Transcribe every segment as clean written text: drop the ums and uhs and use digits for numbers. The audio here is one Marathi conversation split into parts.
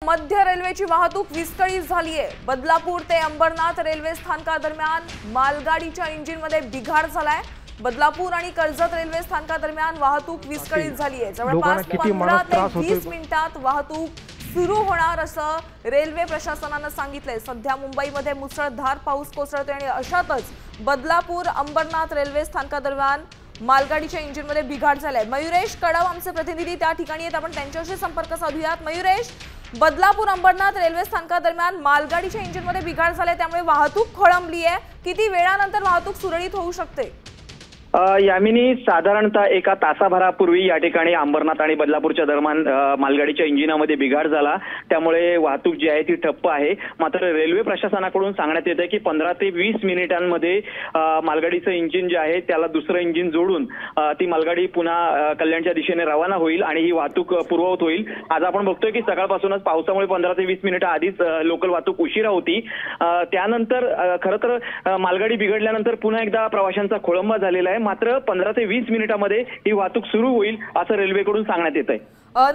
मध्य रेल्वेची वाहतूक विस्कळीत झाली आहे। बदलापूर ते अंबरनाथ रेल्वे स्थानकादरम्यान मालगाडीच्या इंजिनमध्ये बिघाड झालाय। बदलापूर आणि कर्जत रेल्वे स्थानकादरम्यान वाहतूक विस्कळीत झाली आहे। जवळपास 15 ते 20 मिनिटात वाहतूक सुरू होणार असं रेल्वे प्रशासनाने सांगितलंय। सध्या मुंबईमध्ये मुसळधार पाऊस कोसळतोय आणि अशातच बदलापूर अंबरनाथ रेल्वे स्थानकादरम्यान मालगाडीच्या इंजिनमध्ये बिघाड झालाय। मयुरेश कडव आमचे प्रतिनिधी त्या ठिकाणी आहेत, आपण त्यांच्याशी संपर्क साधूयात। मयुरेश, बदलापूर अंबरनाथ रेल्वे स्थानकादरम्यान मालगाडीच्या इंजिनमध्ये बिघाड झालाय, त्यामुळे वाहतूक खोळंबली आहे। किती वेळानंतर वाहतूक सुरळीत होऊ शकते? यामिनी, साधारणतः एका तासाभरापूर्वी या ठिकाणी अंबरनाथ आणि बदलापूरच्या दरम्यान मालगाडीच्या इंजिनामध्ये बिघाड झाला, त्यामुळे वाहतूक जी आहे ती ठप्प आहे। मात्र रेल्वे प्रशासनाकडून सांगण्यात येते की 15 ते 20 मिनिटांमध्ये मालगाडीचं इंजिन जे आहे त्याला दुसरं इंजिन जोडून ती मालगाडी पुन्हा कल्याणच्या दिशेने रवाना होईल आणि ही वाहतूक पूर्ववत होईल। आज आपण बघतोय की सकाळपासूनच पावसामुळे 15 ते 20 मिनिटं आधीच लोकल वाहतूक उशिरा होती। त्यानंतर खरं तर मालगाडी बिघडल्यानंतर पुन्हा एकदा प्रवाशांचा खोळंबा झालेला आहे। मात्र 15 ते 20 मिनिटांमध्ये ही वाहतूक सुरू होईल असं रेल्वेकडून सांगण्यात येत आहे।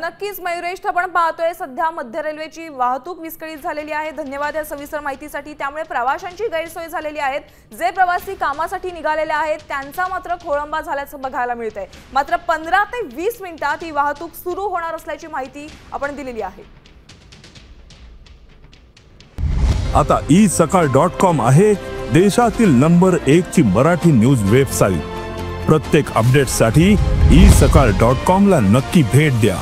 नक्कीच मयुरेश, आपण पाहतोय सध्या मध्य रेल्वेची वाहतूक विस्कळीत झालेली आहे। धन्यवाद या सविस्तर माहितीसाठी। त्यामुळे प्रवाशांची गैरसोय झालेली आहे। जे प्रवासी कामासाठी निघालेले आहेत त्यांचा मात्र खोळंबा झाल्याचं बघायला मिळतंय। मात्र 15 ते 20 मिनिटात ही वाहतूक सुरू होणार असल्याची माहिती आपण दिलेली आहे। आता isakal.com आहे देशातील नंबर 1 ची मराठी न्यूज वेबसाईट। प्रत्येक अपडेटसाठी isakal.com ला नक्की भेट द्या।